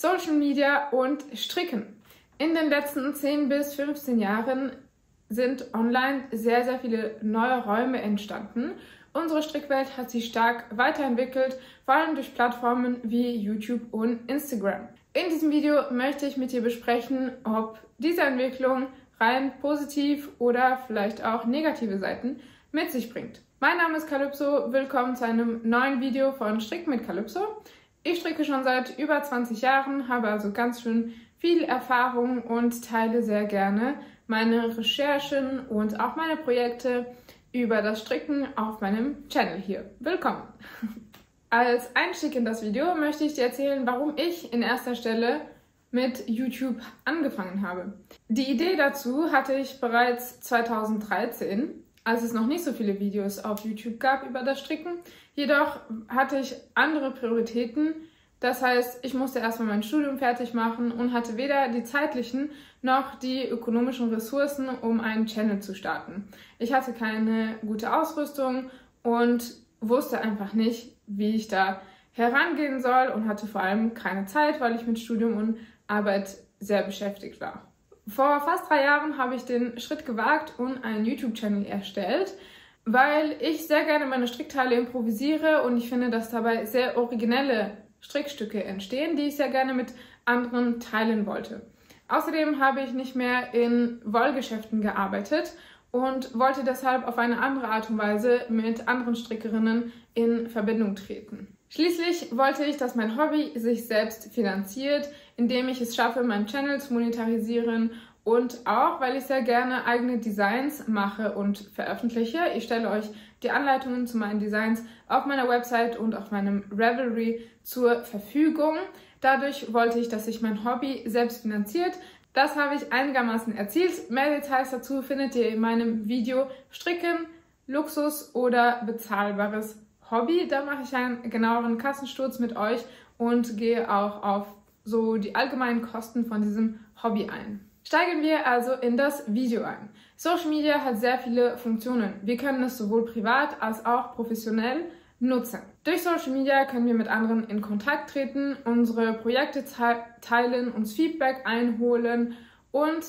Social Media und Stricken. In den letzten 10 bis 15 Jahren sind online sehr, sehr viele neue Räume entstanden. Unsere Strickwelt hat sich stark weiterentwickelt, vor allem durch Plattformen wie YouTube und Instagram. In diesem Video möchte ich mit dir besprechen, ob diese Entwicklung rein positiv oder vielleicht auch negative Seiten mit sich bringt. Mein Name ist Calypso, willkommen zu einem neuen Video von Strick mit Calypso. Ich stricke schon seit über 20 Jahren, habe also ganz schön viel Erfahrung und teile sehr gerne meine Recherchen und auch meine Projekte über das Stricken auf meinem Channel hier. Willkommen! Als Einstieg in das Video möchte ich dir erzählen, warum ich in erster Stelle mit YouTube angefangen habe. Die Idee dazu hatte ich bereits 2013, als es noch nicht so viele Videos auf YouTube gab über das Stricken. Jedoch hatte ich andere Prioritäten. Das heißt, ich musste erstmal mein Studium fertig machen und hatte weder die zeitlichen noch die ökonomischen Ressourcen, um einen Channel zu starten. Ich hatte keine gute Ausrüstung und wusste einfach nicht, wie ich da herangehen soll und hatte vor allem keine Zeit, weil ich mit Studium und Arbeit sehr beschäftigt war. Vor fast 3 Jahren habe ich den Schritt gewagt und einen YouTube-Channel erstellt, weil ich sehr gerne meine Strickteile improvisiere und ich finde, dass dabei sehr originelle Strickstücke entstehen, die ich sehr gerne mit anderen teilen wollte. Außerdem habe ich nicht mehr in Wollgeschäften gearbeitet und wollte deshalb auf eine andere Art und Weise mit anderen Strickerinnen in Verbindung treten. Schließlich wollte ich, dass mein Hobby sich selbst finanziert, indem ich es schaffe, meinen Channel zu monetarisieren und auch, weil ich sehr gerne eigene Designs mache und veröffentliche. Ich stelle euch die Anleitungen zu meinen Designs auf meiner Website und auf meinem Ravelry zur Verfügung. Dadurch wollte ich, dass sich mein Hobby selbst finanziert. Das habe ich einigermaßen erzielt. Mehr Details dazu findet ihr in meinem Video Stricken, Luxus oder bezahlbares Hobby. Da mache ich einen genaueren Kassensturz mit euch und gehe auch auf so die allgemeinen Kosten von diesem Hobby ein. Steigen wir also in das Video ein. Social Media hat sehr viele Funktionen. Wir können es sowohl privat als auch professionell nutzen. Durch Social Media können wir mit anderen in Kontakt treten, unsere Projekte teilen, uns Feedback einholen und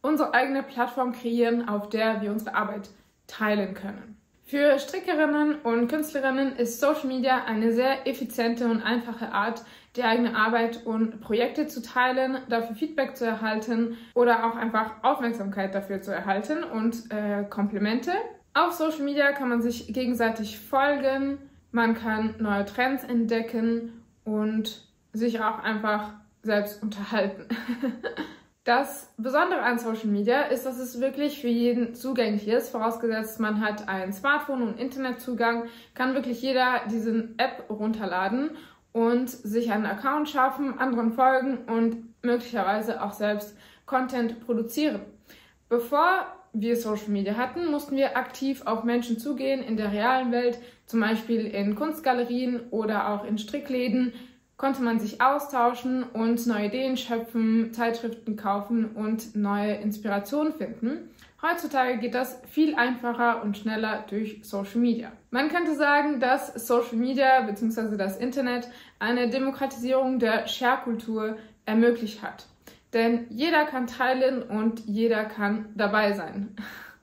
unsere eigene Plattform kreieren, auf der wir unsere Arbeit teilen können. Für Strickerinnen und Künstlerinnen ist Social Media eine sehr effiziente und einfache Art, die eigene Arbeit und Projekte zu teilen, dafür Feedback zu erhalten oder auch einfach Aufmerksamkeit dafür zu erhalten und Komplimente. Auf Social Media kann man sich gegenseitig folgen, man kann neue Trends entdecken und sich auch einfach selbst unterhalten. Das Besondere an Social Media ist, dass es wirklich für jeden zugänglich ist, vorausgesetzt man hat ein Smartphone und Internetzugang, kann wirklich jeder diese App runterladen und sich einen Account schaffen, anderen folgen und möglicherweise auch selbst Content produzieren. Bevor wir Social Media hatten, mussten wir aktiv auf Menschen zugehen in der realen Welt, zum Beispiel in Kunstgalerien oder auch in Strickläden, konnte man sich austauschen und neue Ideen schöpfen, Zeitschriften kaufen und neue Inspirationen finden. Heutzutage geht das viel einfacher und schneller durch Social Media. Man könnte sagen, dass Social Media bzw. das Internet eine Demokratisierung der Share-Kultur ermöglicht hat. Denn jeder kann teilen und jeder kann dabei sein.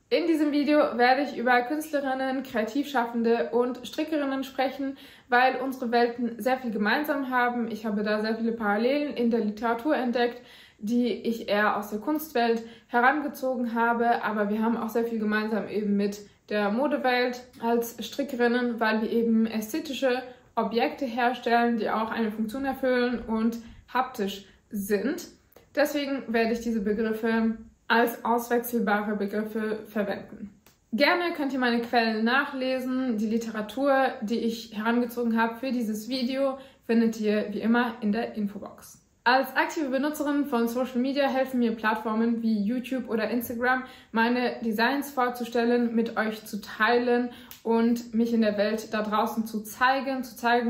In diesem Video werde ich über Künstlerinnen, Kreativschaffende und Strickerinnen sprechen, weil unsere Welten sehr viel gemeinsam haben. Ich habe da sehr viele Parallelen in der Literatur entdeckt, die ich eher aus der Kunstwelt herangezogen habe, aber wir haben auch sehr viel gemeinsam eben mit der Modewelt als Strickerinnen, weil wir eben ästhetische Objekte herstellen, die auch eine Funktion erfüllen und haptisch sind. Deswegen werde ich diese Begriffe als auswechselbare Begriffe verwenden. Gerne könnt ihr meine Quellen nachlesen. Die Literatur, die ich herangezogen habe für dieses Video, findet ihr wie immer in der Infobox. Als aktive Benutzerin von Social Media helfen mir Plattformen wie YouTube oder Instagram, meine Designs vorzustellen, mit euch zu teilen und mich in der Welt da draußen zu zeigen,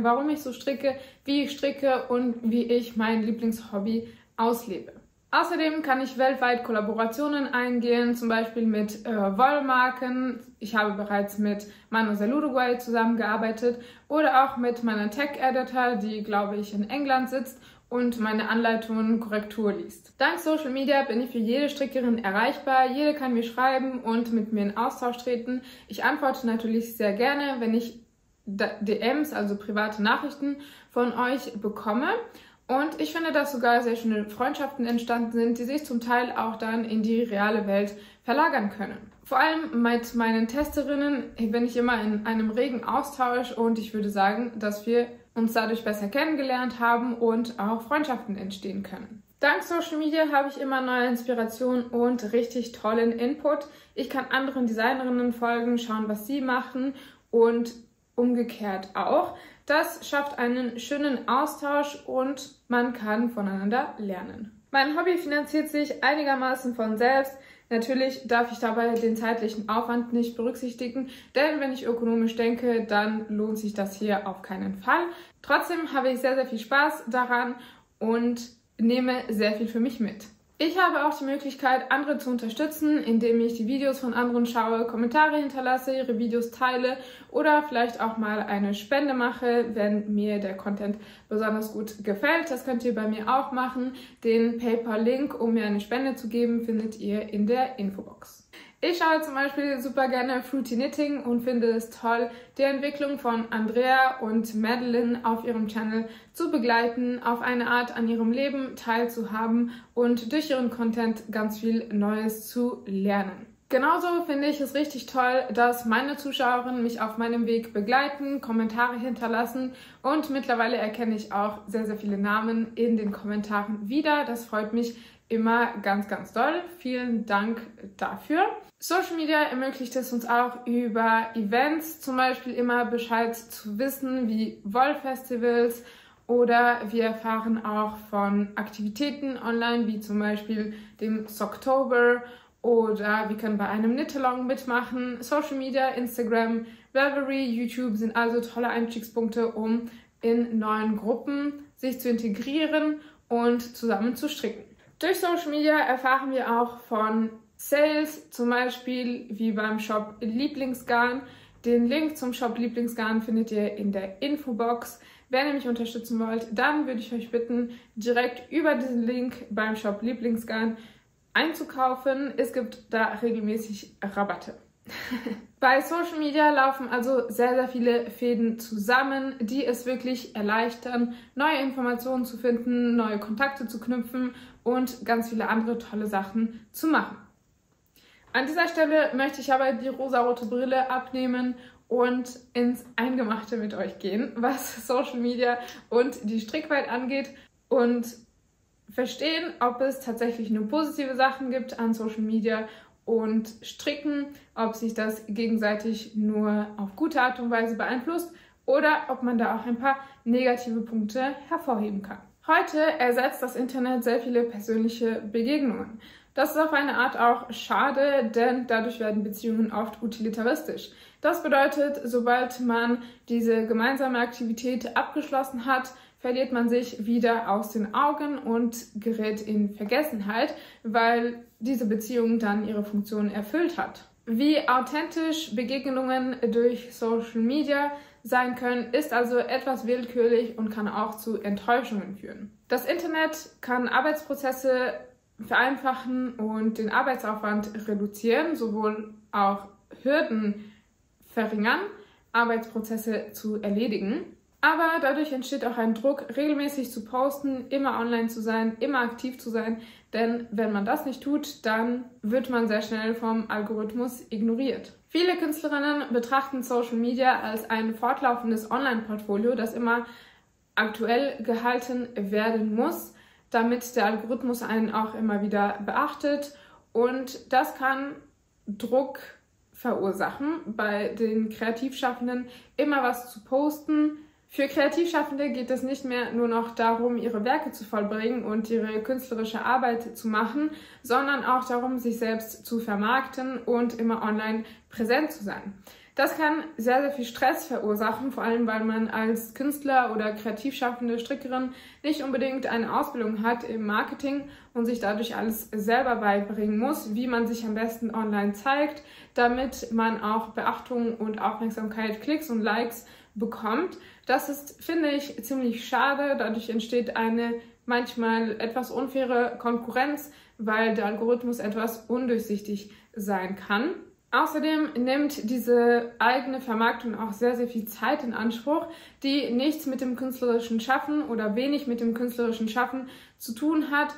warum ich so stricke, wie ich stricke und wie ich mein Lieblingshobby auslebe. Außerdem kann ich weltweit Kollaborationen eingehen, zum Beispiel mit Wollmarken. Ich habe bereits mit Mademoiselle Uruguay zusammengearbeitet oder auch mit meiner Tech-Editor, die, glaube ich, in England sitzt und meine Anleitungen Korrektur liest. Dank Social Media bin ich für jede Strickerin erreichbar. Jede kann mir schreiben und mit mir in Austausch treten. Ich antworte natürlich sehr gerne, wenn ich DMs, also private Nachrichten von euch bekomme. Und ich finde, dass sogar sehr schöne Freundschaften entstanden sind, die sich zum Teil auch dann in die reale Welt verlagern können. Vor allem mit meinen Testerinnen bin ich immer in einem regen Austausch und ich würde sagen, dass wir uns dadurch besser kennengelernt haben und auch Freundschaften entstehen können. Dank Social Media habe ich immer neue Inspirationen und richtig tollen Input. Ich kann anderen Designerinnen folgen, schauen, was sie machen und umgekehrt auch. Das schafft einen schönen Austausch und man kann voneinander lernen. Mein Hobby finanziert sich einigermaßen von selbst. Natürlich darf ich dabei den zeitlichen Aufwand nicht berücksichtigen, denn wenn ich ökonomisch denke, dann lohnt sich das hier auf keinen Fall. Trotzdem habe ich sehr, sehr viel Spaß daran und nehme sehr viel für mich mit. Ich habe auch die Möglichkeit, andere zu unterstützen, indem ich die Videos von anderen schaue, Kommentare hinterlasse, ihre Videos teile oder vielleicht auch mal eine Spende mache, wenn mir der Content besonders gut gefällt. Das könnt ihr bei mir auch machen. Den PayPal-Link, um mir eine Spende zu geben, findet ihr in der Infobox. Ich schaue zum Beispiel super gerne Fruity Knitting und finde es toll, die Entwicklung von Andrea und Madeline auf ihrem Channel zu begleiten, auf eine Art an ihrem Leben teilzuhaben und durch ihren Content ganz viel Neues zu lernen. Genauso finde ich es richtig toll, dass meine Zuschauerinnen mich auf meinem Weg begleiten, Kommentare hinterlassen und mittlerweile erkenne ich auch sehr, sehr viele Namen in den Kommentaren wieder. Das freut mich immer ganz, ganz doll. Vielen Dank dafür. Social Media ermöglicht es uns auch über Events zum Beispiel immer Bescheid zu wissen, wie Wollfestivals, oder wir erfahren auch von Aktivitäten online, wie zum Beispiel dem Socktober, oder wir können bei einem Knit-Along mitmachen. Social Media, Instagram, Ravelry, YouTube sind also tolle Einstiegspunkte, um in neuen Gruppen sich zu integrieren und zusammen zu stricken. Durch Social Media erfahren wir auch von Sales, zum Beispiel wie beim Shop Lieblingsgarn. Den Link zum Shop Lieblingsgarn findet ihr in der Infobox. Wenn ihr mich unterstützen wollt, dann würde ich euch bitten, direkt über diesen Link beim Shop Lieblingsgarn einzukaufen. Es gibt da regelmäßig Rabatte. Bei Social Media laufen also sehr, sehr viele Fäden zusammen, die es wirklich erleichtern, neue Informationen zu finden, neue Kontakte zu knüpfen und ganz viele andere tolle Sachen zu machen. An dieser Stelle möchte ich aber die rosarote Brille abnehmen und ins Eingemachte mit euch gehen, was Social Media und die Strickwelt angeht und verstehen, ob es tatsächlich nur positive Sachen gibt an Social Media und Stricken, ob sich das gegenseitig nur auf gute Art und Weise beeinflusst oder ob man da auch ein paar negative Punkte hervorheben kann. Heute ersetzt das Internet sehr viele persönliche Begegnungen. Das ist auf eine Art auch schade, denn dadurch werden Beziehungen oft utilitaristisch. Das bedeutet, sobald man diese gemeinsame Aktivität abgeschlossen hat, verliert man sich wieder aus den Augen und gerät in Vergessenheit, weil diese Beziehung dann ihre Funktion erfüllt hat. Wie authentisch Begegnungen durch Social Media sein können, ist also etwas willkürlich und kann auch zu Enttäuschungen führen. Das Internet kann Arbeitsprozesse vereinfachen und den Arbeitsaufwand reduzieren, sowohl auch Hürden verringern, Arbeitsprozesse zu erledigen. Aber dadurch entsteht auch ein Druck, regelmäßig zu posten, immer online zu sein, immer aktiv zu sein. Denn wenn man das nicht tut, dann wird man sehr schnell vom Algorithmus ignoriert. Viele Künstlerinnen betrachten Social Media als ein fortlaufendes Online-Portfolio, das immer aktuell gehalten werden muss, damit der Algorithmus einen auch immer wieder beachtet. Und das kann Druck verursachen, bei den Kreativschaffenden immer was zu posten. Für Kreativschaffende geht es nicht mehr nur noch darum, ihre Werke zu vollbringen und ihre künstlerische Arbeit zu machen, sondern auch darum, sich selbst zu vermarkten und immer online präsent zu sein. Das kann sehr, sehr viel Stress verursachen, vor allem weil man als Künstler oder kreativschaffende Strickerin nicht unbedingt eine Ausbildung hat im Marketing und sich dadurch alles selber beibringen muss, wie man sich am besten online zeigt, damit man auch Beachtung und Aufmerksamkeit, Klicks und Likes bekommt. Das ist, finde ich, ziemlich schade. Dadurch entsteht eine manchmal etwas unfaire Konkurrenz, weil der Algorithmus etwas undurchsichtig sein kann. Außerdem nimmt diese eigene Vermarktung auch sehr, sehr viel Zeit in Anspruch, die nichts mit dem künstlerischen Schaffen oder wenig mit dem künstlerischen Schaffen zu tun hat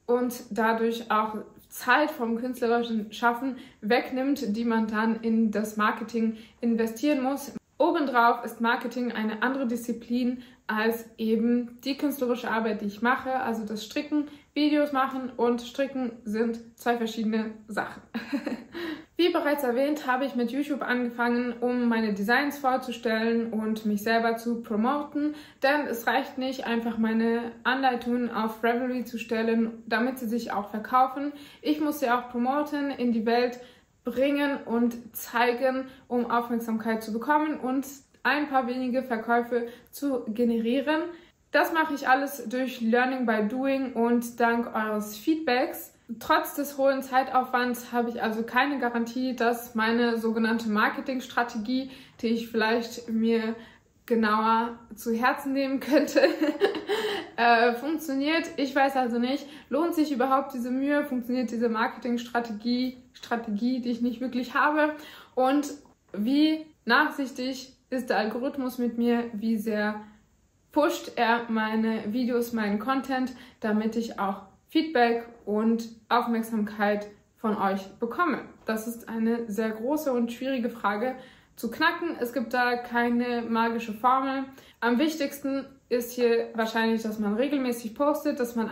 und dadurch auch Zeit vom künstlerischen Schaffen wegnimmt, die man dann in das Marketing investieren muss. Obendrauf ist Marketing eine andere Disziplin als eben die künstlerische Arbeit, die ich mache, also das Stricken. Videos machen und Stricken sind zwei verschiedene Sachen. Wie bereits erwähnt, habe ich mit YouTube angefangen, um meine Designs vorzustellen und mich selber zu promoten, denn es reicht nicht, einfach meine Anleitungen auf Ravelry zu stellen, damit sie sich auch verkaufen. Ich muss sie auch promoten, in die Welt bringen und zeigen, um Aufmerksamkeit zu bekommen und ein paar wenige Verkäufe zu generieren. Das mache ich alles durch Learning by Doing und dank eures Feedbacks. Trotz des hohen Zeitaufwands habe ich also keine Garantie, dass meine sogenannte Marketingstrategie, die ich vielleicht mir genauer zu Herzen nehmen könnte, funktioniert. Ich weiß also nicht, lohnt sich überhaupt diese Mühe, funktioniert diese Marketingstrategie, die ich nicht wirklich habe, und wie nachsichtig ist der Algorithmus mit mir, wie sehr pusht er meine Videos, meinen Content, damit ich auch Feedback und Aufmerksamkeit von euch bekomme. Das ist eine sehr große und schwierige Frage zu knacken. Es gibt da keine magische Formel. Am wichtigsten ist hier wahrscheinlich, dass man regelmäßig postet, dass man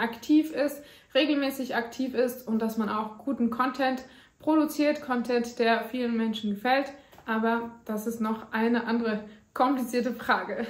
regelmäßig aktiv ist und dass man auch guten Content produziert, Content, der vielen Menschen gefällt. Aber das ist noch eine andere komplizierte Frage.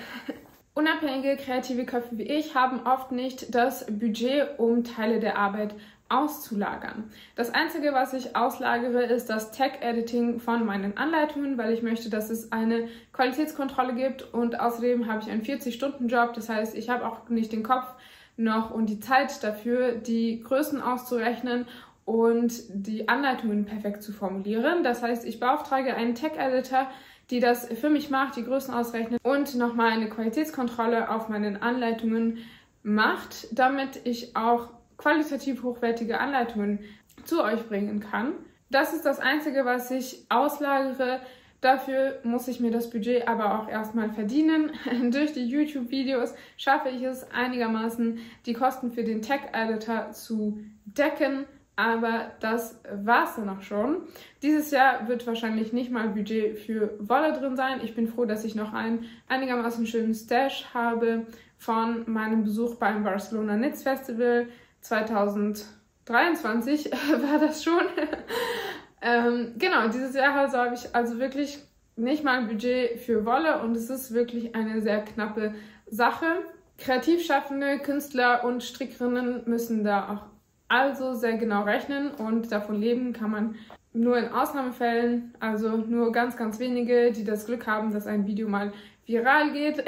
Unabhängige kreative Köpfe wie ich haben oft nicht das Budget, um Teile der Arbeit auszulagern. Das Einzige, was ich auslagere, ist das Tag-Editing von meinen Anleitungen, weil ich möchte, dass es eine Qualitätskontrolle gibt, und außerdem habe ich einen 40-Stunden-Job. Das heißt, ich habe auch nicht den Kopf noch und die Zeit dafür, die Größen auszurechnen und die Anleitungen perfekt zu formulieren. Das heißt, ich beauftrage einen Tag-Editor, die das für mich macht, die Größen ausrechnet und nochmal eine Qualitätskontrolle auf meinen Anleitungen macht, damit ich auch qualitativ hochwertige Anleitungen zu euch bringen kann. Das ist das Einzige, was ich auslagere. Dafür muss ich mir das Budget aber auch erstmal verdienen. Durch die YouTube-Videos schaffe ich es einigermaßen, die Kosten für den Tag-Editor zu decken. Aber das war's dann auch schon. Dieses Jahr wird wahrscheinlich nicht mal Budget für Wolle drin sein. Ich bin froh, dass ich noch einen einigermaßen schönen Stash habe von meinem Besuch beim Barcelona Knits Festival 2023 war das schon. Genau, dieses Jahr habe ich also wirklich nicht mal ein Budget für Wolle und es ist wirklich eine sehr knappe Sache. Kreativ schaffende Künstler und Strickerinnen müssen da auch also sehr genau rechnen, und davon leben kann man nur in Ausnahmefällen, also nur ganz, ganz wenige, die das Glück haben, dass ein Video mal viral geht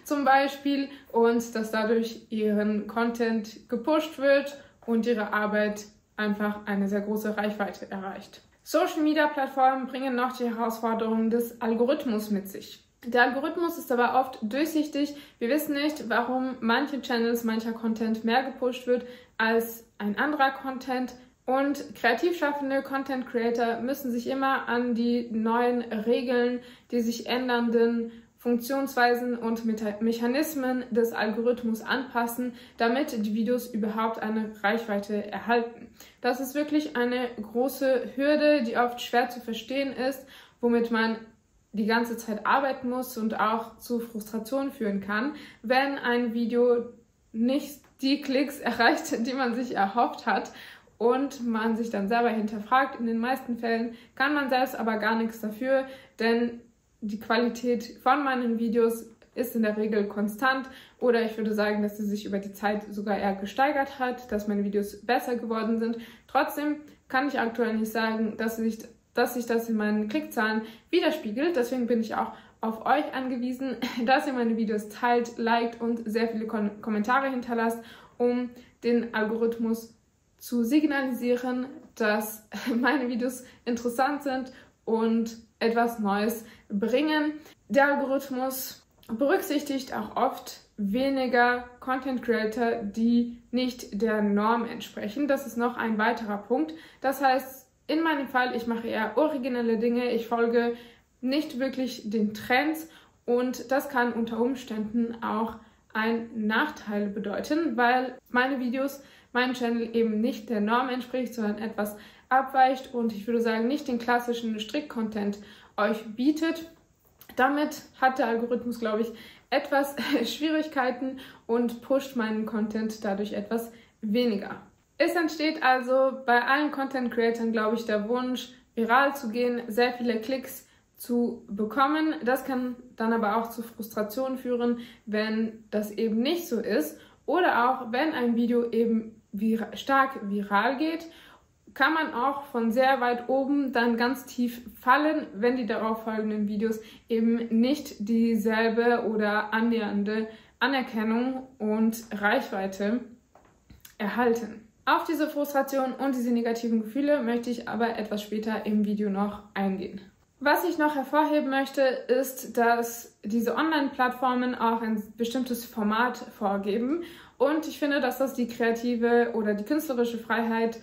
zum Beispiel und dass dadurch ihren Content gepusht wird und ihre Arbeit einfach eine sehr große Reichweite erreicht. Social-Media-Plattformen bringen noch die Herausforderungen des Algorithmus mit sich. Der Algorithmus ist aber oft durchsichtig. Wir wissen nicht, warum manche Channels, mancher Content mehr gepusht wird als ein anderer Content. Und kreativ schaffende Content Creator müssen sich immer an die neuen Regeln, die sich ändernden Funktionsweisen und Mechanismen des Algorithmus anpassen, damit die Videos überhaupt eine Reichweite erhalten. Das ist wirklich eine große Hürde, die oft schwer zu verstehen ist, womit man die ganze Zeit arbeiten muss und auch zu Frustration führen kann, wenn ein Video nicht die Klicks erreicht, die man sich erhofft hat und man sich dann selber hinterfragt. In den meisten Fällen kann man selbst aber gar nichts dafür, denn die Qualität von meinen Videos ist in der Regel konstant, oder ich würde sagen, dass sie sich über die Zeit sogar eher gesteigert hat, dass meine Videos besser geworden sind. Trotzdem kann ich aktuell nicht sagen, dass sich das in meinen Klickzahlen widerspiegelt. Deswegen bin ich auch auf euch angewiesen, dass ihr meine Videos teilt, liked und sehr viele Kommentare hinterlasst, um den Algorithmus zu signalisieren, dass meine Videos interessant sind und etwas Neues bringen. Der Algorithmus berücksichtigt auch oft weniger Content Creator, die nicht der Norm entsprechen. Das ist noch ein weiterer Punkt. Das heißt, in meinem Fall, ich mache eher originelle Dinge, ich folge nicht wirklich den Trends und das kann unter Umständen auch einen Nachteil bedeuten, weil meine Videos, mein Channel eben nicht der Norm entspricht, sondern etwas abweicht und ich würde sagen, nicht den klassischen Strick-Content euch bietet. Damit hat der Algorithmus, glaube ich, etwas Schwierigkeiten und pusht meinen Content dadurch etwas weniger. Es entsteht also bei allen Content-Creatern, glaube ich, der Wunsch, viral zu gehen, sehr viele Klicks zu bekommen. Das kann dann aber auch zu Frustration führen, wenn das eben nicht so ist. Oder auch, wenn ein Video eben stark viral geht, kann man auch von sehr weit oben dann ganz tief fallen, wenn die darauf folgenden Videos eben nicht dieselbe oder annähernde Anerkennung und Reichweite erhalten. Auf diese Frustration und diese negativen Gefühle möchte ich aber etwas später im Video noch eingehen. Was ich noch hervorheben möchte, ist, dass diese Online-Plattformen auch ein bestimmtes Format vorgeben und ich finde, dass das die kreative oder die künstlerische Freiheit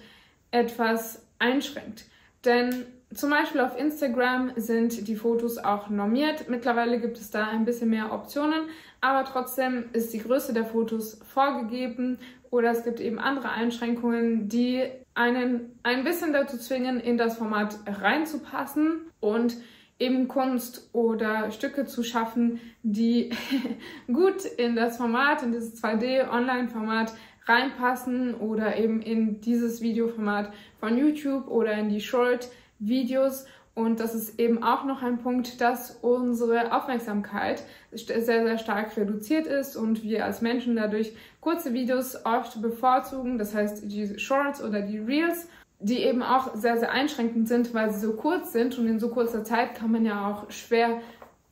etwas einschränkt. Denn zum Beispiel auf Instagram sind die Fotos auch normiert. Mittlerweile gibt es da ein bisschen mehr Optionen, aber trotzdem ist die Größe der Fotos vorgegeben oder es gibt eben andere Einschränkungen, die einen ein bisschen dazu zwingen, in das Format reinzupassen und eben Kunst oder Stücke zu schaffen, die gut in das Format, in dieses 2D-Online-Format reinpassen oder eben in dieses Videoformat von YouTube oder in die Short-Videos. Und das ist eben auch noch ein Punkt, dass unsere Aufmerksamkeit sehr, sehr stark reduziert ist und wir als Menschen dadurch kurze Videos oft bevorzugen, das heißt die Shorts oder die Reels, die eben auch sehr, sehr einschränkend sind, weil sie so kurz sind und in so kurzer Zeit kann man ja auch schwer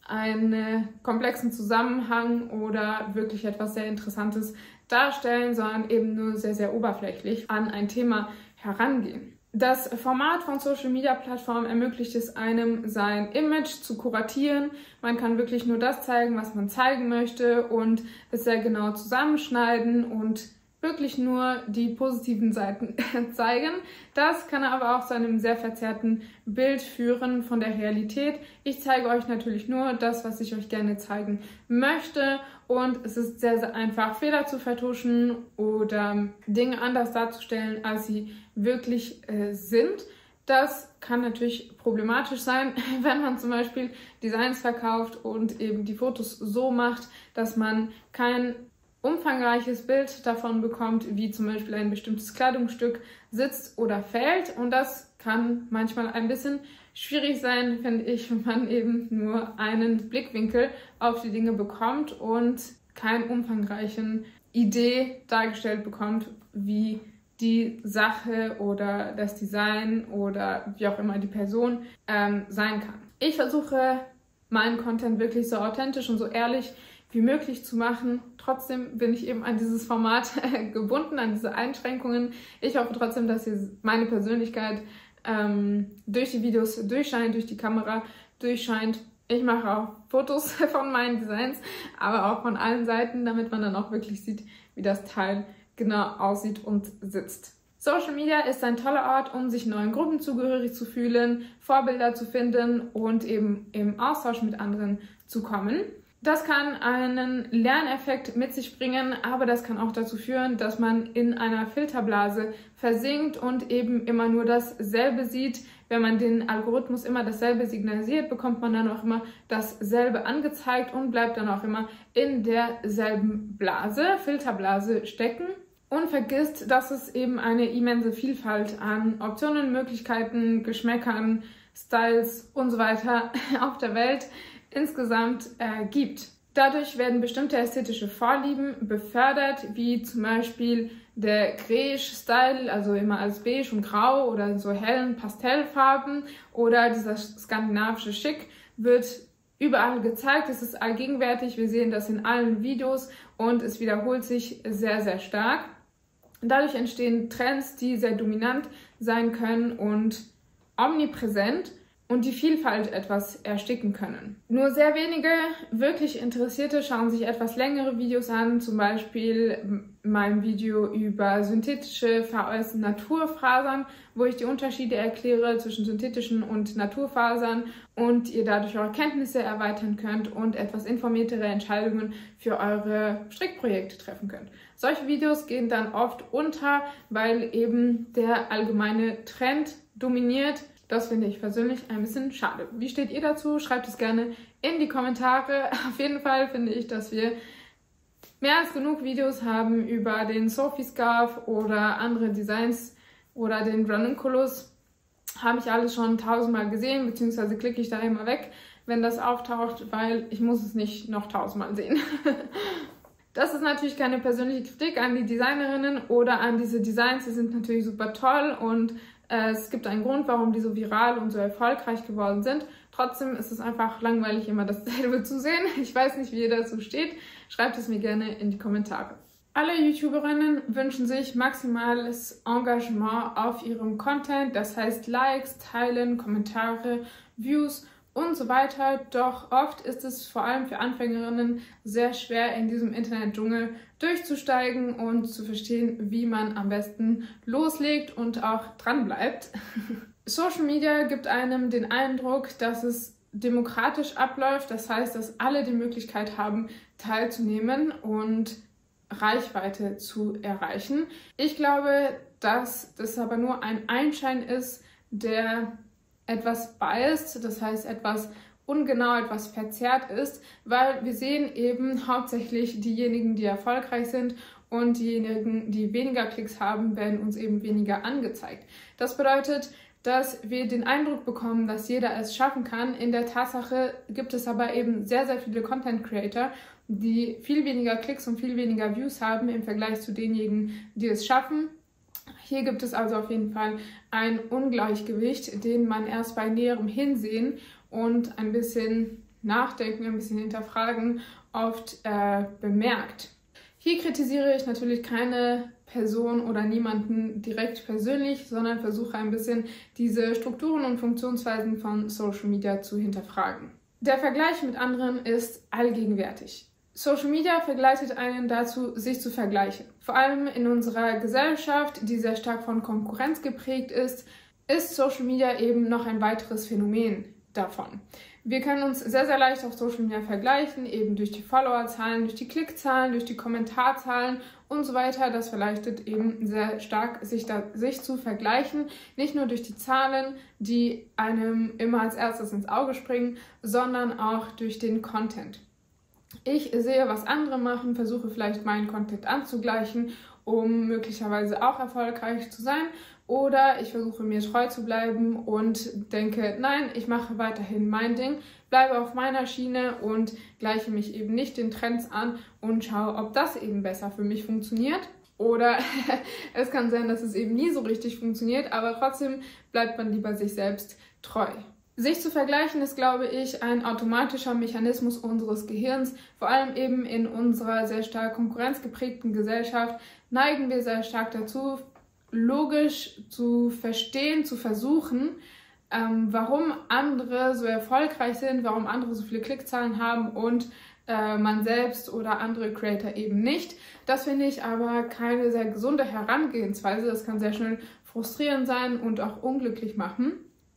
einen komplexen Zusammenhang oder wirklich etwas sehr Interessantes darstellen, sondern eben nur sehr, sehr oberflächlich an ein Thema herangehen. Das Format von Social-Media-Plattformen ermöglicht es einem, sein Image zu kuratieren. Man kann wirklich nur das zeigen, was man zeigen möchte und es sehr genau zusammenschneiden und wirklich nur die positiven Seiten zeigen. Das kann aber auch zu einem sehr verzerrten Bild führen von der Realität. Ich zeige euch natürlich nur das, was ich euch gerne zeigen möchte und es ist sehr, sehr einfach, Fehler zu vertuschen oder Dinge anders darzustellen, als sie wirklich sind. Das kann natürlich problematisch sein, wenn man zum Beispiel Designs verkauft und eben die Fotos so macht, dass man kein umfangreiches Bild davon bekommt, wie zum Beispiel ein bestimmtes Kleidungsstück sitzt oder fällt. Und das kann manchmal ein bisschen schwierig sein, finde ich, wenn man eben nur einen Blickwinkel auf die Dinge bekommt und keine umfangreichen Idee dargestellt bekommt, wie die Sache oder das Design oder wie auch immer die Person sein kann. Ich versuche, meinen Content wirklich so authentisch und so ehrlich wie möglich zu machen. Trotzdem bin ich eben an dieses Format gebunden, an diese Einschränkungen. Ich hoffe trotzdem, dass ihr meine Persönlichkeit durch die Videos durchscheint, durch die Kamera durchscheint. Ich mache auch Fotos von meinen Designs, aber auch von allen Seiten, damit man dann auch wirklich sieht, wie das Teil genau aussieht und sitzt. Social Media ist ein toller Ort, um sich neuen Gruppen zugehörig zu fühlen, Vorbilder zu finden und eben im Austausch mit anderen zu kommen. Das kann einen Lerneffekt mit sich bringen, aber das kann auch dazu führen, dass man in einer Filterblase versinkt und eben immer nur dasselbe sieht. Wenn man den Algorithmus immer dasselbe signalisiert, bekommt man dann auch immer dasselbe angezeigt und bleibt dann auch immer in derselben Blase, Filterblase stecken. Und vergisst, dass es eben eine immense Vielfalt an Optionen, Möglichkeiten, Geschmäckern, Styles und so weiter auf der Welt insgesamt gibt. Dadurch werden bestimmte ästhetische Vorlieben befördert, wie zum Beispiel der Beige-Style, also immer als beige und grau oder so hellen Pastellfarben, oder dieser skandinavische Schick wird überall gezeigt. Es ist allgegenwärtig, wir sehen das in allen Videos und es wiederholt sich sehr, sehr stark. Dadurch entstehen Trends, die sehr dominant sein können und omnipräsent. und die Vielfalt etwas ersticken können. Nur sehr wenige wirklich Interessierte schauen sich etwas längere Videos an, zum Beispiel mein Video über synthetische VS Naturfasern, wo ich die Unterschiede erkläre zwischen synthetischen und Naturfasern und ihr dadurch eure Kenntnisse erweitern könnt und etwas informiertere Entscheidungen für eure Strickprojekte treffen könnt. Solche Videos gehen dann oft unter, weil eben der allgemeine Trend dominiert. Das finde ich persönlich ein bisschen schade. Wie steht ihr dazu? Schreibt es gerne in die Kommentare. Auf jeden Fall finde ich, dass wir mehr als genug Videos haben über den Sophie Scarf oder andere Designs oder den Ranunculus. Habe ich alles schon 1000-mal gesehen, beziehungsweise klicke ich da immer weg, wenn das auftaucht, weil ich muss es nicht noch 1000-mal sehen. Das ist natürlich keine persönliche Kritik an die Designerinnen oder an diese Designs. Sie sind natürlich super toll und es gibt einen Grund, warum die so viral und so erfolgreich geworden sind. Trotzdem ist es einfach langweilig, immer dasselbe zu sehen. Ich weiß nicht, wie ihr dazu steht. Schreibt es mir gerne in die Kommentare. Alle YouTuberinnen wünschen sich maximales Engagement auf ihrem Content. Das heißt Likes, Teilen, Kommentare, Views und so weiter. Doch oft ist es vor allem für Anfängerinnen sehr schwer, in diesem Internetdschungel durchzusteigen und zu verstehen, wie man am besten loslegt und auch dran bleibt. Social Media gibt einem den Eindruck, dass es demokratisch abläuft. Das heißt, dass alle die Möglichkeit haben, teilzunehmen und Reichweite zu erreichen. Ich glaube, dass das aber nur ein Einschein ist, der etwas biased, das heißt etwas ungenau, etwas verzerrt ist, weil wir sehen eben hauptsächlich diejenigen, die erfolgreich sind und diejenigen, die weniger Klicks haben, werden uns eben weniger angezeigt. Das bedeutet, dass wir den Eindruck bekommen, dass jeder es schaffen kann. In der Tatsache gibt es aber eben sehr, sehr viele Content Creator, die viel weniger Klicks und viel weniger Views haben im Vergleich zu denjenigen, die es schaffen. Hier gibt es also auf jeden Fall ein Ungleichgewicht, den man erst bei näherem Hinsehen und ein bisschen nachdenken, ein bisschen hinterfragen oft bemerkt. Hier kritisiere ich natürlich keine Person oder niemanden direkt persönlich, sondern versuche ein bisschen diese Strukturen und Funktionsweisen von Social Media zu hinterfragen. Der Vergleich mit anderen ist allgegenwärtig. Social Media verleitet einen dazu, sich zu vergleichen. Vor allem in unserer Gesellschaft, die sehr stark von Konkurrenz geprägt ist Social Media eben noch ein weiteres Phänomen davon. Wir können uns sehr, sehr leicht auf Social Media vergleichen, eben durch die Followerzahlen, durch die Klickzahlen, durch die Kommentarzahlen und so weiter. Das verleitet eben sehr stark, sich zu vergleichen. Nicht nur durch die Zahlen, die einem immer als erstes ins Auge springen, sondern auch durch den Content. Ich sehe, was andere machen, versuche vielleicht meinen Content anzugleichen, um möglicherweise auch erfolgreich zu sein. Oder ich versuche mir treu zu bleiben und denke, nein, ich mache weiterhin mein Ding, bleibe auf meiner Schiene und gleiche mich eben nicht den Trends an und schaue, ob das eben besser für mich funktioniert. Oder es kann sein, dass es eben nie so richtig funktioniert, aber trotzdem bleibt man lieber sich selbst treu. Sich zu vergleichen ist, glaube ich, ein automatischer Mechanismus unseres Gehirns. Vor allem eben in unserer sehr stark konkurrenzgeprägten Gesellschaft neigen wir sehr stark dazu, logisch zu verstehen, zu versuchen, warum andere so erfolgreich sind, warum andere so viele Klickzahlen haben und man selbst oder andere Creator eben nicht. Das finde ich aber keine sehr gesunde Herangehensweise. Das kann sehr schnell frustrierend sein und auch unglücklich machen.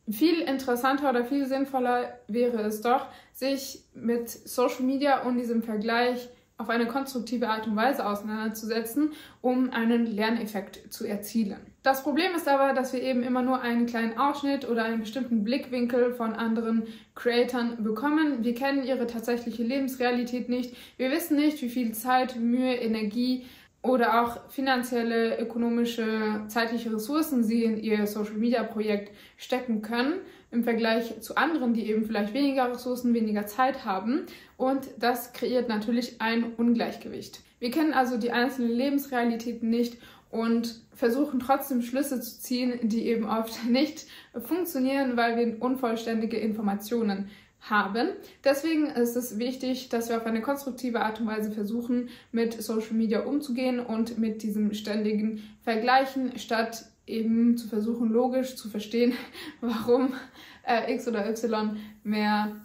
Viel interessanter oder viel sinnvoller wäre es doch, sich mit Social Media und diesem Vergleich auf eine konstruktive Art und Weise auseinanderzusetzen, um einen Lerneffekt zu erzielen. Das Problem ist aber, dass wir eben immer nur einen kleinen Ausschnitt oder einen bestimmten Blickwinkel von anderen Creatoren bekommen. Wir kennen ihre tatsächliche Lebensrealität nicht. Wir wissen nicht, wie viel Zeit, Mühe, Energie oder auch finanzielle, ökonomische, zeitliche Ressourcen sie in ihr Social-Media-Projekt stecken können, im Vergleich zu anderen, die eben vielleicht weniger Ressourcen, weniger Zeit haben. Und das kreiert natürlich ein Ungleichgewicht. Wir kennen also die einzelnen Lebensrealitäten nicht und versuchen trotzdem Schlüsse zu ziehen, die eben oft nicht funktionieren, weil wir unvollständige Informationen haben. Deswegen ist es wichtig, dass wir auf eine konstruktive Art und Weise versuchen, mit Social Media umzugehen und mit diesem ständigen Vergleichen, statt eben zu versuchen, logisch zu verstehen, warum X oder Y mehr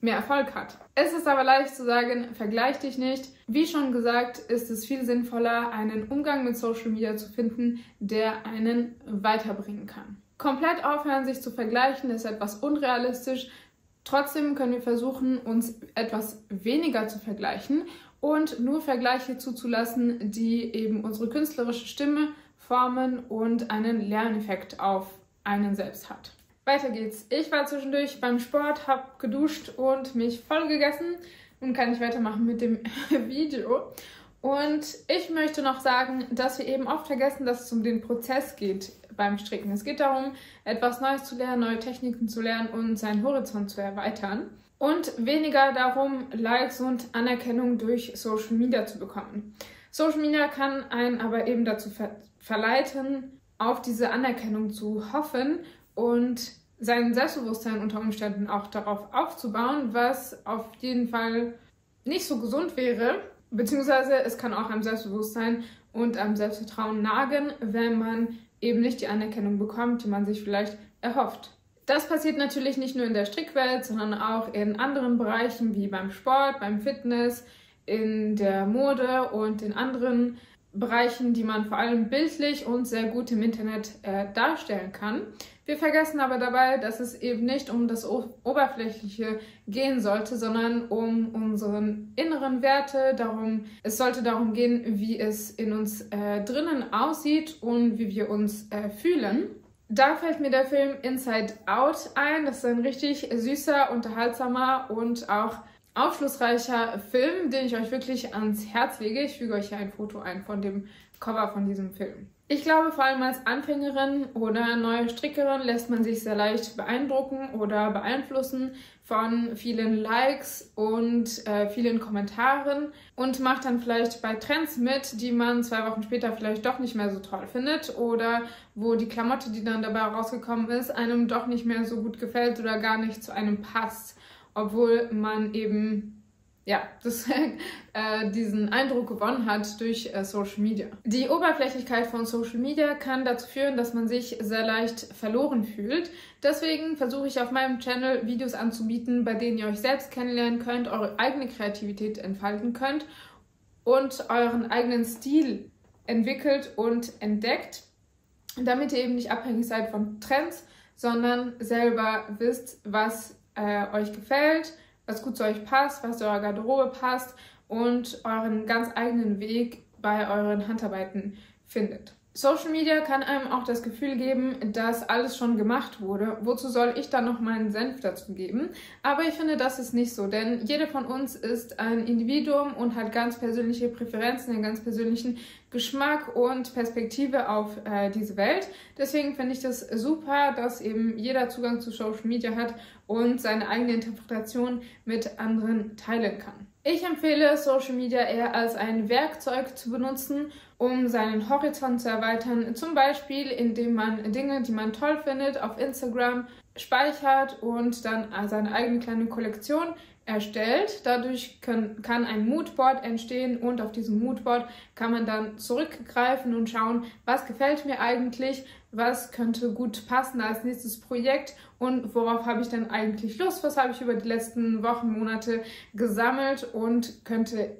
Erfolg hat. Es ist aber leicht zu sagen, vergleich dich nicht. Wie schon gesagt, ist es viel sinnvoller, einen Umgang mit Social Media zu finden, der einen weiterbringen kann. Komplett aufhören, sich zu vergleichen, ist etwas unrealistisch. Trotzdem können wir versuchen, uns etwas weniger zu vergleichen und nur Vergleiche zuzulassen, die eben unsere künstlerische Stimme formen und einen Lerneffekt auf einen selbst hat. Weiter geht's. Ich war zwischendurch beim Sport, habe geduscht und mich voll gegessen. Nun kann ich weitermachen mit dem Video. Und ich möchte noch sagen, dass wir eben oft vergessen, dass es um den Prozess geht beim Stricken. Es geht darum, etwas Neues zu lernen, neue Techniken zu lernen und seinen Horizont zu erweitern. Und weniger darum, Likes und Anerkennung durch Social Media zu bekommen. Social Media kann einen aber eben dazu verleiten, auf diese Anerkennung zu hoffen und sein Selbstbewusstsein unter Umständen auch darauf aufzubauen, was auf jeden Fall nicht so gesund wäre, beziehungsweise es kann auch am Selbstbewusstsein und am Selbstvertrauen nagen, wenn man eben nicht die Anerkennung bekommt, die man sich vielleicht erhofft. Das passiert natürlich nicht nur in der Strickwelt, sondern auch in anderen Bereichen wie beim Sport, beim Fitness, in der Mode und in anderen Bereichen, die man vor allem bildlich und sehr gut im Internet darstellen kann. Wir vergessen aber dabei, dass es eben nicht um das Oberflächliche gehen sollte, sondern um unsere inneren Werte. Es sollte darum gehen, wie es in uns drinnen aussieht und wie wir uns fühlen. Da fällt mir der Film Inside Out ein. Das ist ein richtig süßer, unterhaltsamer und auch aufschlussreicher Film, den ich euch wirklich ans Herz lege. Ich füge euch hier ein Foto ein von dem Cover von diesem Film. Ich glaube, vor allem als Anfängerin oder neue Strickerin lässt man sich sehr leicht beeindrucken oder beeinflussen von vielen Likes und vielen Kommentaren und macht dann vielleicht bei Trends mit, die man 2 Wochen später vielleicht doch nicht mehr so toll findet oder wo die Klamotte, die dann dabei rausgekommen ist, einem doch nicht mehr so gut gefällt oder gar nicht zu einem passt, obwohl man eben diesen Eindruck gewonnen hat durch Social Media. Die Oberflächlichkeit von Social Media kann dazu führen, dass man sich sehr leicht verloren fühlt. Deswegen versuche ich auf meinem Channel Videos anzubieten, bei denen ihr euch selbst kennenlernen könnt, eure eigene Kreativität entfalten könnt und euren eigenen Stil entwickelt und entdeckt, damit ihr eben nicht abhängig seid von Trends, sondern selber wisst, was euch gefällt, was gut zu euch passt, was zu eurer Garderobe passt und euren ganz eigenen Weg bei euren Handarbeiten findet. Social Media kann einem auch das Gefühl geben, dass alles schon gemacht wurde. Wozu soll ich dann noch meinen Senf dazu geben? Aber ich finde, das ist nicht so, denn jeder von uns ist ein Individuum und hat ganz persönliche Präferenzen, einen ganz persönlichen Geschmack und Perspektive auf diese Welt. Deswegen finde ich das super, dass eben jeder Zugang zu Social Media hat und seine eigene Interpretation mit anderen teilen kann. Ich empfehle Social Media eher als ein Werkzeug zu benutzen, um seinen Horizont zu erweitern. Zum Beispiel, indem man Dinge, die man toll findet, auf Instagram speichert und dann seine eigene kleine Kollektion erstellt. Dadurch kann ein Moodboard entstehen und auf diesem Moodboard kann man dann zurückgreifen und schauen, was gefällt mir eigentlich, was könnte gut passen als nächstes Projekt und worauf habe ich denn eigentlich Lust, was habe ich über die letzten Wochen, Monate gesammelt und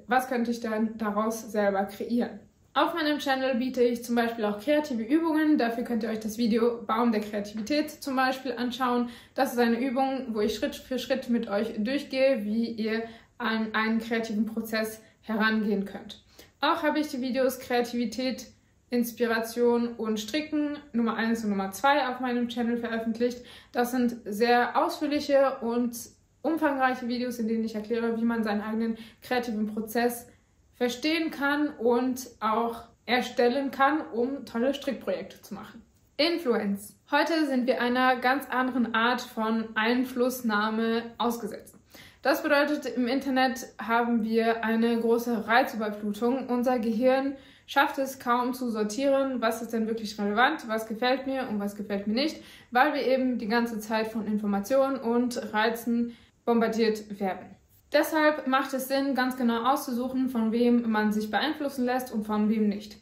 was könnte ich dann daraus selber kreieren. Auf meinem Channel biete ich zum Beispiel auch kreative Übungen. Dafür könnt ihr euch das Video Baum der Kreativität zum Beispiel anschauen. Das ist eine Übung, wo ich Schritt für Schritt mit euch durchgehe, wie ihr an einen kreativen Prozess herangehen könnt. Auch habe ich die Videos Kreativität, Inspiration und Stricken Nummer 1 und Nummer 2 auf meinem Channel veröffentlicht. Das sind sehr ausführliche und umfangreiche Videos, in denen ich erkläre, wie man seinen eigenen kreativen Prozess verstehen kann und auch erstellen kann, um tolle Strickprojekte zu machen. Influence. Heute sind wir einer ganz anderen Art von Einflussnahme ausgesetzt. Das bedeutet, im Internet haben wir eine große Reizüberflutung. Unser Gehirn schafft es kaum zu sortieren, was ist denn wirklich relevant, was gefällt mir und was gefällt mir nicht, weil wir eben die ganze Zeit von Informationen und Reizen bombardiert werden. Deshalb macht es Sinn, ganz genau auszusuchen, von wem man sich beeinflussen lässt und von wem nicht.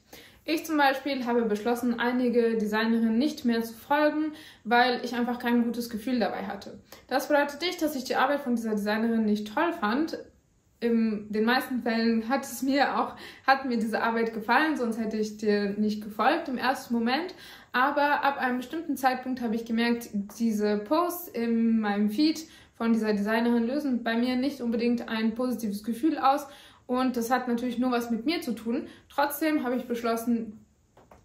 Ich zum Beispiel habe beschlossen, einige Designerinnen nicht mehr zu folgen, weil ich einfach kein gutes Gefühl dabei hatte. Das bedeutet nicht, dass ich die Arbeit von dieser Designerin nicht toll fand. In den meisten Fällen hat mir diese Arbeit gefallen, sonst hätte ich dir nicht gefolgt im ersten Moment. Aber ab einem bestimmten Zeitpunkt habe ich gemerkt, diese Posts in meinem Feed von dieser Designerin lösen bei mir nicht unbedingt ein positives Gefühl aus. Und das hat natürlich nur was mit mir zu tun. Trotzdem habe ich beschlossen,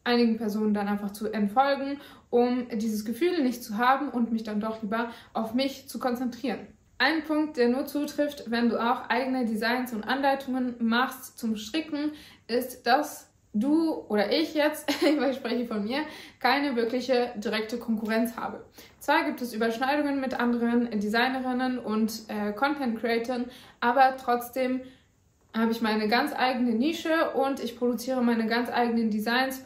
einigen Personen dann einfach zu entfolgen, um dieses Gefühl nicht zu haben und mich dann doch lieber auf mich zu konzentrieren. Ein Punkt, der nur zutrifft, wenn du auch eigene Designs und Anleitungen machst zum Stricken, ist, dass du oder ich jetzt, ich spreche von mir, keine wirkliche direkte Konkurrenz habe. Zwar gibt es Überschneidungen mit anderen Designerinnen und Content-Creatoren, aber trotzdem habe ich meine ganz eigene Nische und ich produziere meine ganz eigenen Designs,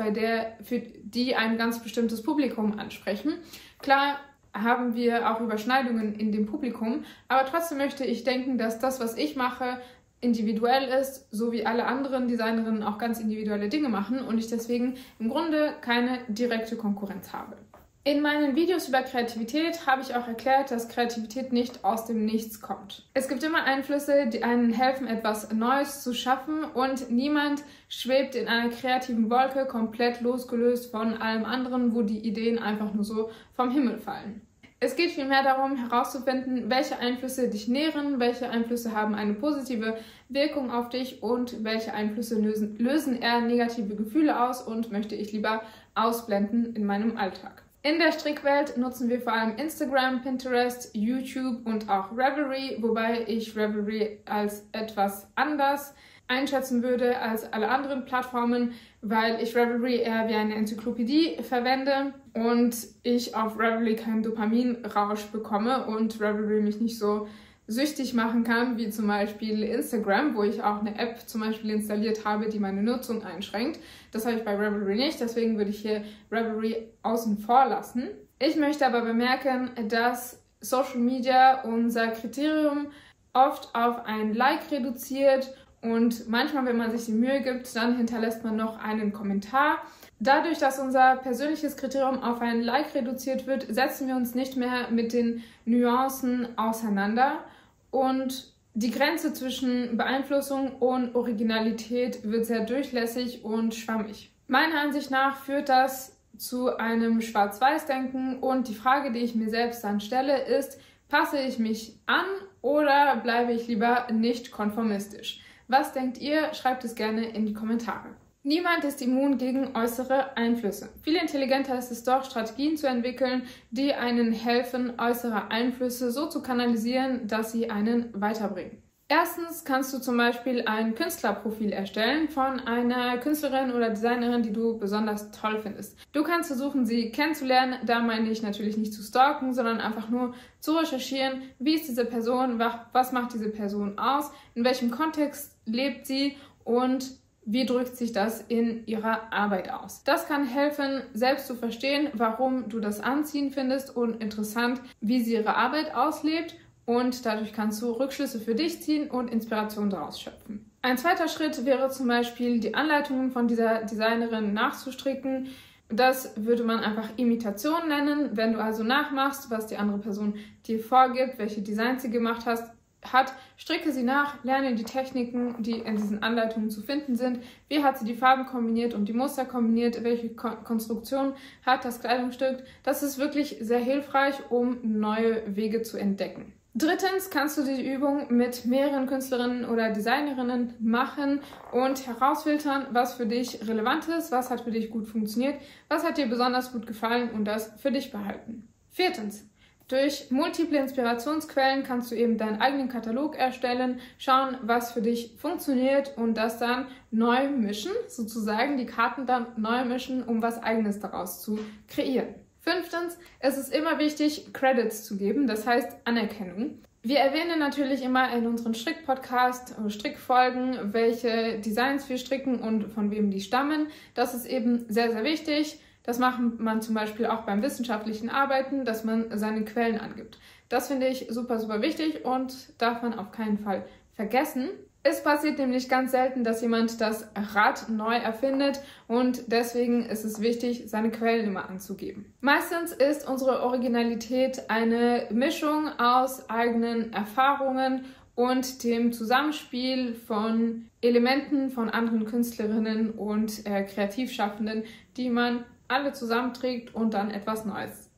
für die ein ganz bestimmtes Publikum ansprechen. Klar haben wir auch Überschneidungen in dem Publikum, aber trotzdem möchte ich denken, dass das, was ich mache, individuell ist, so wie alle anderen Designerinnen auch ganz individuelle Dinge machen und ich deswegen im Grunde keine direkte Konkurrenz habe. In meinen Videos über Kreativität habe ich auch erklärt, dass Kreativität nicht aus dem Nichts kommt. Es gibt immer Einflüsse, die einem helfen, etwas Neues zu schaffen und niemand schwebt in einer kreativen Wolke komplett losgelöst von allem anderen, wo die Ideen einfach nur so vom Himmel fallen. Es geht vielmehr darum, herauszufinden, welche Einflüsse dich nähren, welche Einflüsse haben eine positive Wirkung auf dich und welche Einflüsse lösen eher negative Gefühle aus und möchte ich lieber ausblenden in meinem Alltag. In der Strickwelt nutzen wir vor allem Instagram, Pinterest, YouTube und auch Ravelry, wobei ich Ravelry als etwas anders einschätzen würde als alle anderen Plattformen, weil ich Ravelry eher wie eine Enzyklopädie verwende und ich auf Ravelry keinen Dopaminrausch bekomme und Ravelry mich nicht so süchtig machen kann, wie zum Beispiel Instagram, wo ich auch eine App zum Beispiel installiert habe, die meine Nutzung einschränkt. Das habe ich bei Ravelry nicht, deswegen würde ich hier Ravelry außen vor lassen. Ich möchte aber bemerken, dass Social Media unser Kriterium oft auf ein Like reduziert und manchmal, wenn man sich die Mühe gibt, dann hinterlässt man noch einen Kommentar. Dadurch, dass unser persönliches Kriterium auf ein Like reduziert wird, setzen wir uns nicht mehr mit den Nuancen auseinander. Und die Grenze zwischen Beeinflussung und Originalität wird sehr durchlässig und schwammig. Meiner Ansicht nach führt das zu einem Schwarz-Weiß-Denken und die Frage, die ich mir selbst dann stelle, ist, passe ich mich an oder bleibe ich lieber nicht konformistisch? Was denkt ihr? Schreibt es gerne in die Kommentare. Niemand ist immun gegen äußere Einflüsse. Viel intelligenter ist es doch, Strategien zu entwickeln, die einen helfen, äußere Einflüsse so zu kanalisieren, dass sie einen weiterbringen. Erstens kannst du zum Beispiel ein Künstlerprofil erstellen von einer Künstlerin oder Designerin, die du besonders toll findest. Du kannst versuchen, sie kennenzulernen. Da meine ich natürlich nicht zu stalken, sondern einfach nur zu recherchieren, wie ist diese Person, was macht diese Person aus, in welchem Kontext lebt sie und wie drückt sich das in ihrer Arbeit aus? Das kann helfen, selbst zu verstehen, warum du das anziehend findest und interessant, wie sie ihre Arbeit auslebt. Und dadurch kannst du Rückschlüsse für dich ziehen und Inspiration daraus schöpfen. Ein zweiter Schritt wäre zum Beispiel, die Anleitungen von dieser Designerin nachzustricken. Das würde man einfach Imitation nennen. Wenn du also nachmachst, was die andere Person dir vorgibt, welche Designs sie gemacht hat, stricke sie nach, lerne die Techniken, die in diesen Anleitungen zu finden sind. Wie hat sie die Farben kombiniert und die Muster kombiniert? Welche Konstruktion hat das Kleidungsstück? Das ist wirklich sehr hilfreich, um neue Wege zu entdecken. Drittens kannst du die Übung mit mehreren Künstlerinnen oder Designerinnen machen und herausfiltern, was für dich relevant ist, was hat für dich gut funktioniert, was hat dir besonders gut gefallen und das für dich behalten. Viertens. Durch multiple Inspirationsquellen kannst du eben deinen eigenen Katalog erstellen, schauen, was für dich funktioniert und das dann neu mischen, sozusagen die Karten dann neu mischen, um was Eigenes daraus zu kreieren. Fünftens, es ist immer wichtig, Credits zu geben, das heißt Anerkennung. Wir erwähnen natürlich immer in unseren Strick-Podcast oder Strickfolgen, welche Designs wir stricken und von wem die stammen. Das ist eben sehr, sehr wichtig. Das macht man zum Beispiel auch beim wissenschaftlichen Arbeiten, dass man seine Quellen angibt. Das finde ich super, super wichtig und darf man auf keinen Fall vergessen. Es passiert nämlich ganz selten, dass jemand das Rad neu erfindet und deswegen ist es wichtig, seine Quellen immer anzugeben. Meistens ist unsere Originalität eine Mischung aus eigenen Erfahrungen und dem Zusammenspiel von Elementen von anderen Künstlerinnen und Kreativschaffenden, die man alle zusammenträgt und dann etwas Neues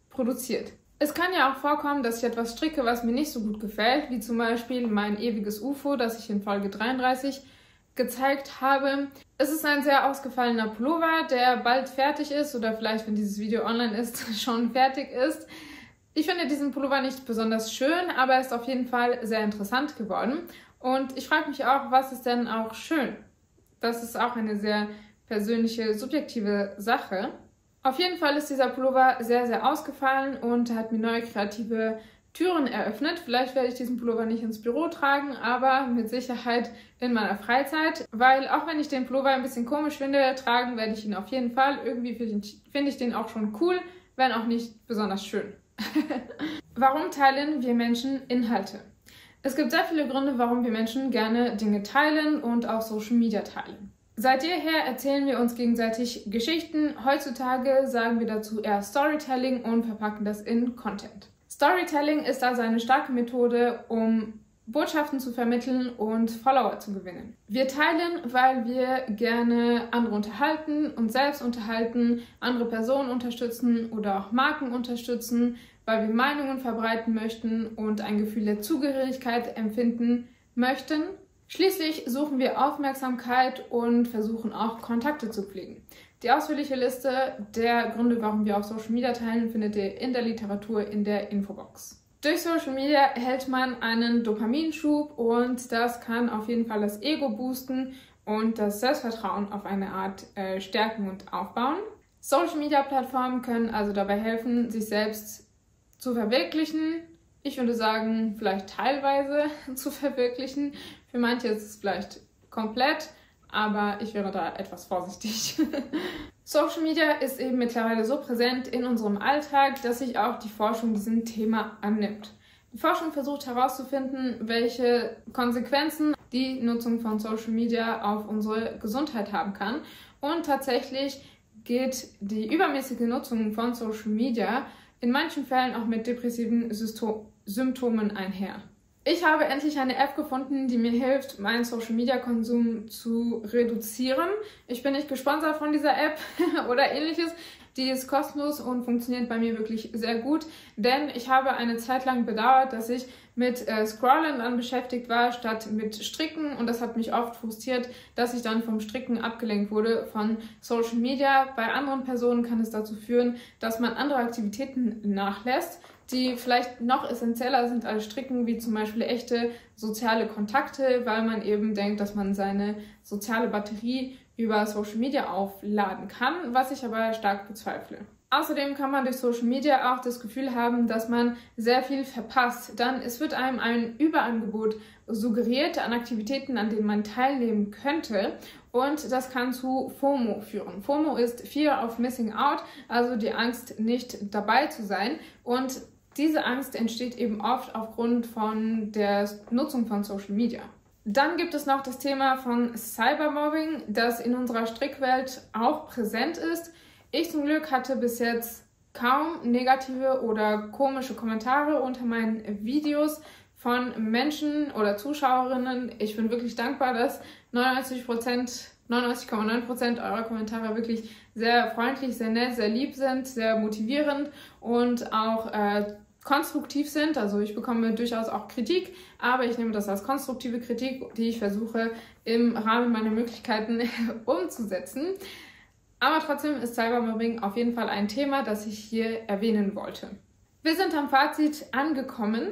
produziert. Es kann ja auch vorkommen, dass ich etwas stricke, was mir nicht so gut gefällt, wie zum Beispiel mein ewiges UFO, das ich in Folge 33 gezeigt habe. Es ist ein sehr ausgefallener Pullover, der bald fertig ist oder vielleicht, wenn dieses Video online ist, schon fertig ist. Ich finde diesen Pullover nicht besonders schön, aber er ist auf jeden Fall sehr interessant geworden. Und ich frage mich auch, was ist denn auch schön? Das ist auch eine sehr persönliche, subjektive Sache. Auf jeden Fall ist dieser Pullover sehr, sehr ausgefallen und hat mir neue kreative Türen eröffnet. Vielleicht werde ich diesen Pullover nicht ins Büro tragen, aber mit Sicherheit in meiner Freizeit. Weil auch wenn ich den Pullover ein bisschen komisch finde, tragen werde ich ihn auf jeden Fall. Irgendwie finde ich den auch schon cool, wenn auch nicht besonders schön. Warum teilen wir Menschen Inhalte? Es gibt sehr viele Gründe, warum wir Menschen gerne Dinge teilen und auch Social Media teilen. Seit jeher erzählen wir uns gegenseitig Geschichten. Heutzutage sagen wir dazu eher Storytelling und verpacken das in Content. Storytelling ist also eine starke Methode, um Botschaften zu vermitteln und Follower zu gewinnen. Wir teilen, weil wir gerne andere unterhalten, uns selbst unterhalten, andere Personen unterstützen oder auch Marken unterstützen, weil wir Meinungen verbreiten möchten und ein Gefühl der Zugehörigkeit empfinden möchten. Schließlich suchen wir Aufmerksamkeit und versuchen auch Kontakte zu pflegen. Die ausführliche Liste der Gründe, warum wir auf Social Media teilen, findet ihr in der Literatur in der Infobox. Durch Social Media erhält man einen Dopaminschub und das kann auf jeden Fall das Ego boosten und das Selbstvertrauen auf eine Art stärken und aufbauen. Social Media Plattformen können also dabei helfen, sich selbst zu verwirklichen. Ich würde sagen, vielleicht teilweise zu verwirklichen. Für manche ist es vielleicht komplett, aber ich wäre da etwas vorsichtig. Social Media ist eben mittlerweile so präsent in unserem Alltag, dass sich auch die Forschung diesem Thema annimmt. Die Forschung versucht herauszufinden, welche Konsequenzen die Nutzung von Social Media auf unsere Gesundheit haben kann. Und tatsächlich geht die übermäßige Nutzung von Social Media in manchen Fällen auch mit depressiven Symptomen einher. Ich habe endlich eine App gefunden, die mir hilft, meinen Social-Media-Konsum zu reduzieren. Ich bin nicht gesponsert von dieser App oder ähnliches. Die ist kostenlos und funktioniert bei mir wirklich sehr gut, denn ich habe eine Zeit lang bedauert, dass ich mit Scrollen dann beschäftigt war, statt mit Stricken, und das hat mich oft frustriert, dass ich dann vom Stricken abgelenkt wurde von Social Media. Bei anderen Personen kann es dazu führen, dass man andere Aktivitäten nachlässt, die vielleicht noch essentieller sind als Stricken, wie zum Beispiel echte soziale Kontakte, weil man eben denkt, dass man seine soziale Batterie über Social Media aufladen kann, was ich aber stark bezweifle. Außerdem kann man durch Social Media auch das Gefühl haben, dass man sehr viel verpasst. Dann es wird einem ein Überangebot suggeriert an Aktivitäten, an denen man teilnehmen könnte, und das kann zu FOMO führen. FOMO ist Fear of Missing Out, also die Angst, nicht dabei zu sein, und diese Angst entsteht eben oft aufgrund von der Nutzung von Social Media. Dann gibt es noch das Thema von Cybermobbing, das in unserer Strickwelt auch präsent ist. Ich zum Glück hatte bis jetzt kaum negative oder komische Kommentare unter meinen Videos von Menschen oder Zuschauerinnen. Ich bin wirklich dankbar, dass 99,9% eurer Kommentare wirklich sehr freundlich, sehr nett, sehr lieb sind, sehr motivierend und auch konstruktiv sind. Also ich bekomme durchaus auch Kritik, aber ich nehme das als konstruktive Kritik, die ich versuche im Rahmen meiner Möglichkeiten umzusetzen. Aber trotzdem ist Cybermobbing auf jeden Fall ein Thema, das ich hier erwähnen wollte. Wir sind am Fazit angekommen.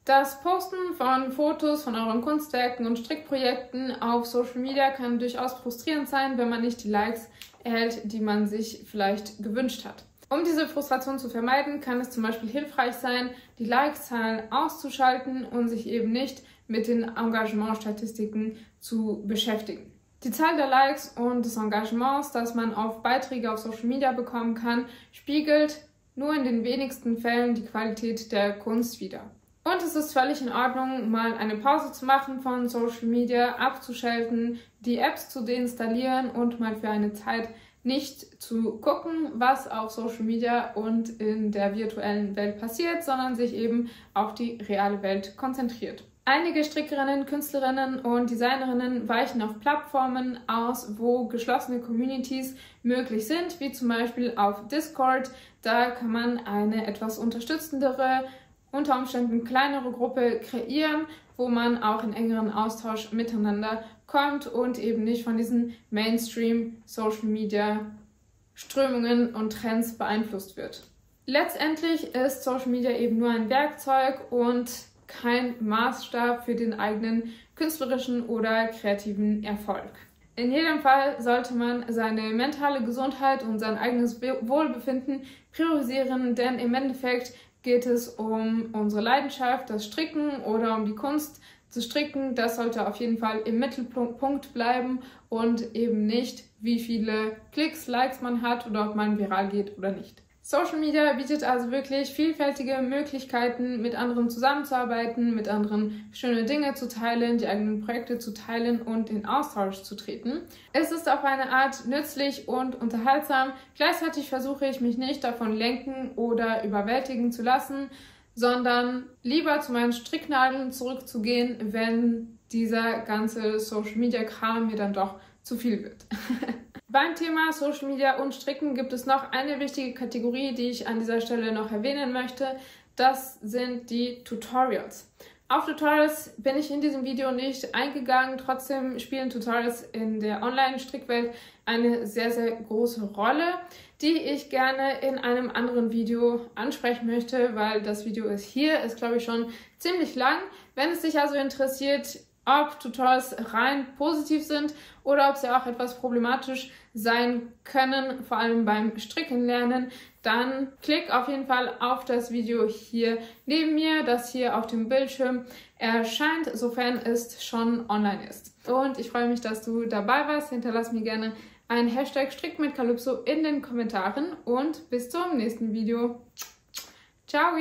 Das Posten von Fotos von euren Kunstwerken und Strickprojekten auf Social Media kann durchaus frustrierend sein, wenn man nicht die Likes erhält, die man sich vielleicht gewünscht hat. Um diese Frustration zu vermeiden, kann es zum Beispiel hilfreich sein, die Like-Zahlen auszuschalten und sich eben nicht mit den Engagementstatistiken zu beschäftigen. Die Zahl der Likes und des Engagements, das man auf Beiträge auf Social Media bekommen kann, spiegelt nur in den wenigsten Fällen die Qualität der Kunst wider. Und es ist völlig in Ordnung, mal eine Pause zu machen von Social Media, abzuschalten, die Apps zu deinstallieren und mal für eine Zeit nicht zu gucken, was auf Social Media und in der virtuellen Welt passiert, sondern sich eben auf die reale Welt konzentriert. Einige Strickerinnen, Künstlerinnen und Designerinnen weichen auf Plattformen aus, wo geschlossene Communities möglich sind, wie zum Beispiel auf Discord. Da kann man eine etwas unterstützendere, unter Umständen kleinere Gruppe kreieren, wo man auch in engeren Austausch miteinander kommt und eben nicht von diesen Mainstream-Social-Media-Strömungen und Trends beeinflusst wird. Letztendlich ist Social Media eben nur ein Werkzeug und kein Maßstab für den eigenen künstlerischen oder kreativen Erfolg. In jedem Fall sollte man seine mentale Gesundheit und sein eigenes Wohlbefinden priorisieren, denn im Endeffekt geht es um unsere Leidenschaft, das Stricken oder um die Kunst zu stricken. Das sollte auf jeden Fall im Mittelpunkt bleiben und eben nicht, wie viele Klicks, Likes man hat oder ob man viral geht oder nicht. Social Media bietet also wirklich vielfältige Möglichkeiten, mit anderen zusammenzuarbeiten, mit anderen schöne Dinge zu teilen, die eigenen Projekte zu teilen und in Austausch zu treten. Es ist auf eine Art nützlich und unterhaltsam. Gleichzeitig versuche ich mich nicht davon lenken oder überwältigen zu lassen, sondern lieber zu meinen Stricknadeln zurückzugehen, wenn dieser ganze Social Media Kram mir dann doch zu viel wird. Beim Thema Social Media und Stricken gibt es noch eine wichtige Kategorie, die ich an dieser Stelle noch erwähnen möchte. Das sind die Tutorials. Auf Tutorials bin ich in diesem Video nicht eingegangen, trotzdem spielen Tutorials in der Online-Strickwelt eine sehr, sehr große Rolle, die ich gerne in einem anderen Video ansprechen möchte, weil das Video ist glaube ich, schon ziemlich lang. Wenn es dich also interessiert, ob Tutorials rein positiv sind oder ob sie auch etwas problematisch sein können, vor allem beim Stricken lernen, dann klick auf jeden Fall auf das Video hier neben mir, das hier auf dem Bildschirm erscheint, sofern es schon online ist. Und ich freue mich, dass du dabei warst. Hinterlass mir gerne einen Hashtag Strick mit Calypso in den Kommentaren und bis zum nächsten Video. Ciao!